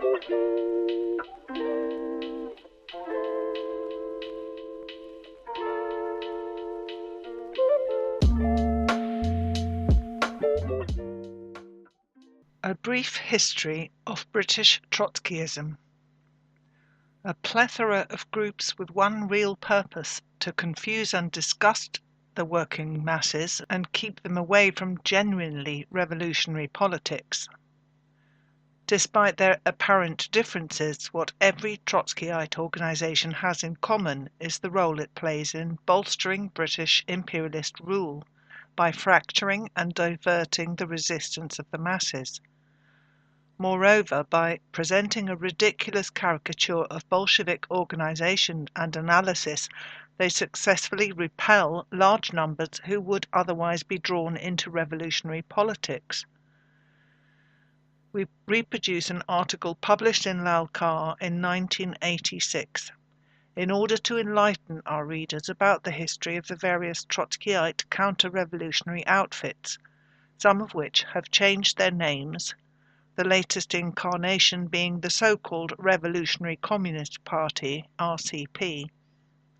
A brief history of British Trotskyism. A plethora of groups with one real purpose: to confuse and disgust the working masses and keep them away from genuinely revolutionary politics. Despite their apparent differences, what every Trotskyite organisation has in common is the role it plays in bolstering British imperialist rule by fracturing and diverting the resistance of the masses. Moreover, by presenting a ridiculous caricature of Bolshevik organisation and analysis, they successfully repel large numbers who would otherwise be drawn into revolutionary politics. We reproduce an article published in Lalkar in 1986 in order to enlighten our readers about the history of the various Trotskyite counter-revolutionary outfits, some of which have changed their names, the latest incarnation being the so-called Revolutionary Communist Party, RCP,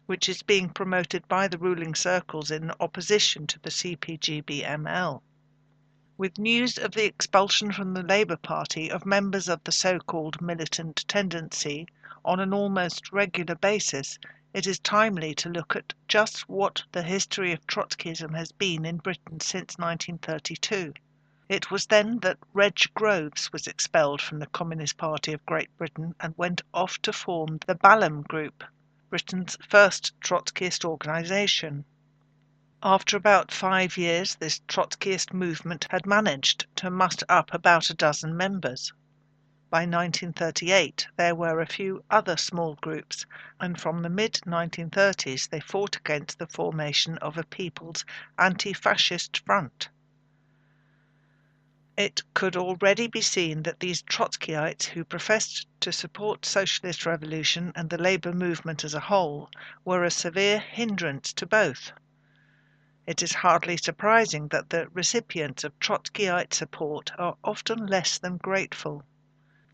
which is being promoted by the ruling circles in opposition to the CPGB-ML. With news of the expulsion from the Labour Party of members of the so-called militant tendency on an almost regular basis, it is timely to look at just what the history of Trotskyism has been in Britain since 1932. It was then that Reg Groves was expelled from the Communist Party of Great Britain and went off to form the Balham Group, Britain's first Trotskyist organisation. After about 5 years, this Trotskyist movement had managed to muster up about a dozen members. By 1938 there were a few other small groups, and from the mid-1930s they fought against the formation of a People's Anti-Fascist Front. It could already be seen that these Trotskyites, who professed to support socialist revolution and the labour movement as a whole, were a severe hindrance to both. It is hardly surprising that the recipients of Trotskyite support are often less than grateful.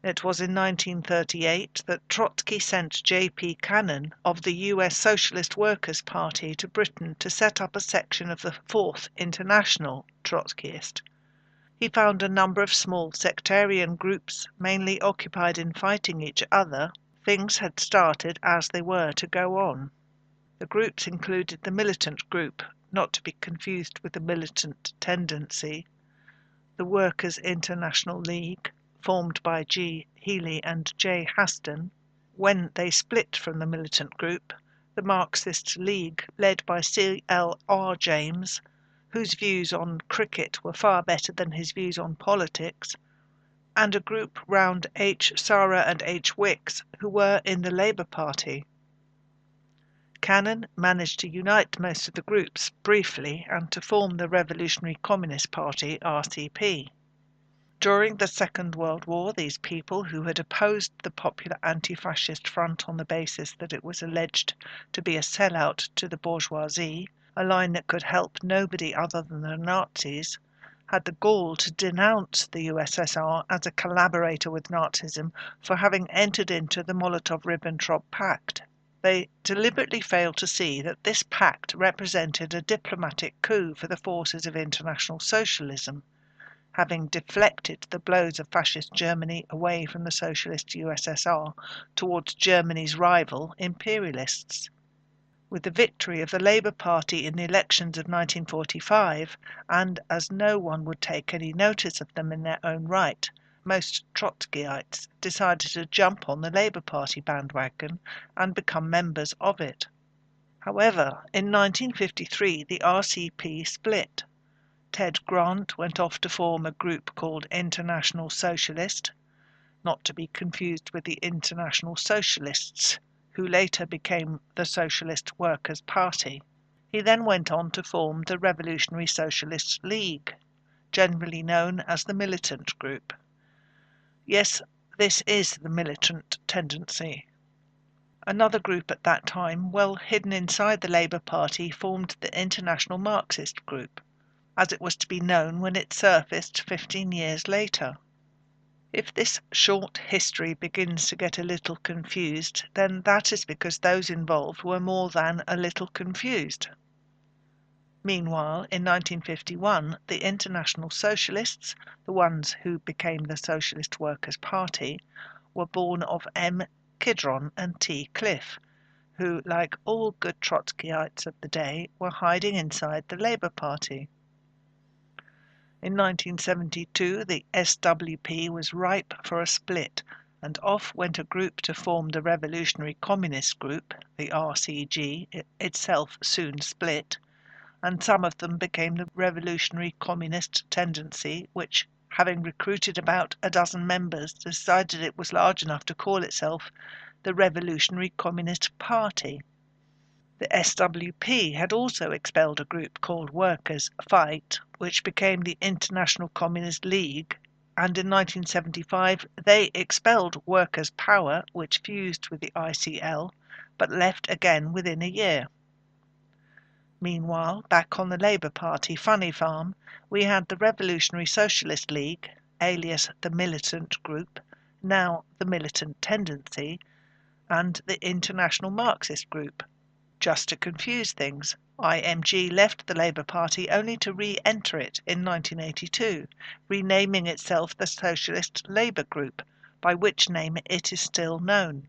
It was in 1938 that Trotsky sent J.P. Cannon of the US Socialist Workers' Party to Britain to set up a section of the Fourth International Trotskyist. He found a number of small sectarian groups, mainly occupied in fighting each other. Things had started as they were to go on. The groups included the militant group, not to be confused with the militant tendency, the Workers' International League, formed by G. Healy and J. Haston. When they split from the militant group, the Marxist League, led by C.L.R. James, whose views on cricket were far better than his views on politics, and a group round H. Sara and H. Wicks, who were in the Labour Party. Cannon managed to unite most of the groups briefly and to form the Revolutionary Communist Party, RCP. During the Second World War, these people, who had opposed the Popular Anti-Fascist Front on the basis that it was alleged to be a sellout to the bourgeoisie, a line that could help nobody other than the Nazis, had the gall to denounce the USSR as a collaborator with Nazism for having entered into the Molotov-Ribbentrop Pact. They deliberately failed to see that this pact represented a diplomatic coup for the forces of international socialism, having deflected the blows of fascist Germany away from the socialist USSR towards Germany's rival imperialists. With the victory of the Labour Party in the elections of 1945, and as no one would take any notice of them in their own right, most Trotskyites decided to jump on the Labour Party bandwagon and become members of it. However, in 1953 the RCP split. Ted Grant went off to form a group called International Socialist, not to be confused with the International Socialists, who later became the Socialist Workers' Party. He then went on to form the Revolutionary Socialist League, generally known as the Militant Group. Yes, this is the militant tendency. Another group at that time, well hidden inside the Labour Party, formed the International Marxist Group, as it was to be known when it surfaced 15 years later. If this short history begins to get a little confused, then that is because those involved were more than a little confused. Meanwhile, in 1951, the International Socialists, the ones who became the Socialist Workers' Party, were born of M. Kidron and T. Cliff, who, like all good Trotskyites of the day, were hiding inside the Labour Party. In 1972, the SWP was ripe for a split, and off went a group to form the Revolutionary Communist Group, the RCG, itself soon split, and some of them became the Revolutionary Communist Tendency, which, having recruited about a dozen members, decided it was large enough to call itself the Revolutionary Communist Party. The SWP had also expelled a group called Workers' Fight, which became the International Communist League, and in 1975 they expelled Workers' Power, which fused with the ICL, but left again within a year. Meanwhile, back on the Labour Party funny farm, we had the Revolutionary Socialist League, alias the Militant Group, now the Militant Tendency, and the International Marxist Group. Just to confuse things, IMG left the Labour Party only to re-enter it in 1982, renaming itself the Socialist Labour Group, by which name it is still known.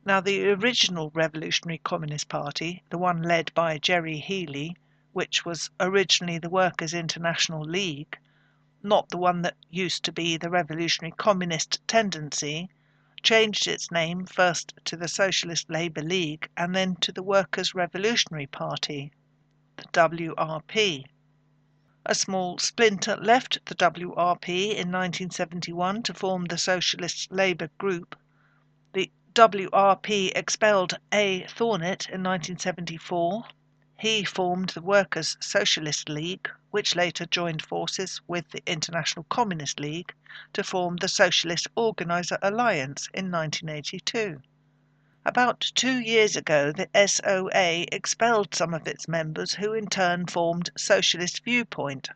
Now, the original Revolutionary Communist Party, the one led by Jerry Healy, which was originally the Workers' International League, not the one that used to be the Revolutionary Communist Tendency, changed its name first to the Socialist Labour League and then to the Workers' Revolutionary Party, the WRP. A small splinter left the WRP in 1971 to form the Socialist Labour Group. The WRP expelled A. Thornett in 1974. He formed the Workers' Socialist League, which later joined forces with the International Communist League to form the Socialist Organiser Alliance in 1982. About 2 years ago, the SOA expelled some of its members, who in turn formed Socialist Viewpoint.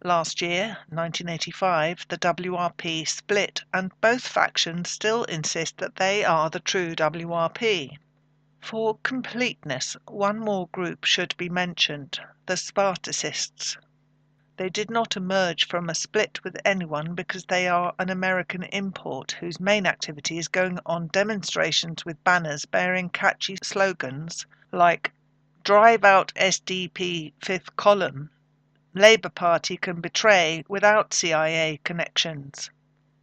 Last year, 1985, the WRP split, and both factions still insist that they are the true WRP. For completeness, one more group should be mentioned, the Spartacists. They did not emerge from a split with anyone because they are an American import whose main activity is going on demonstrations with banners bearing catchy slogans like "Drive out SDP Fifth Column," "Labour Party can betray without CIA connections,"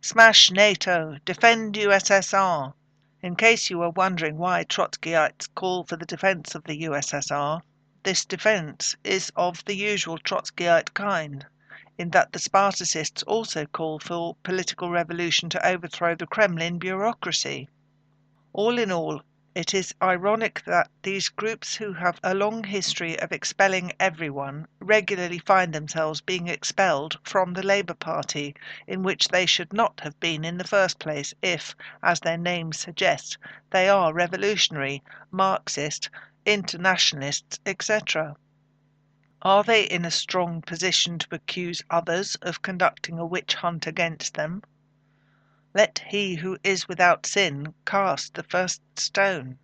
"Smash NATO, defend USSR." In case you were wondering why Trotskyites call for the defence of the USSR, this defence is of the usual Trotskyite kind, in that the Spartacists also call for political revolution to overthrow the Kremlin bureaucracy. All in all, it is ironic that these groups, who have a long history of expelling everyone, regularly find themselves being expelled from the Labour Party, in which they should not have been in the first place if, as their names suggest, they are revolutionary, Marxist, internationalists, etc. Are they in a strong position to accuse others of conducting a witch hunt against them? Let he who is without sin cast the first stone.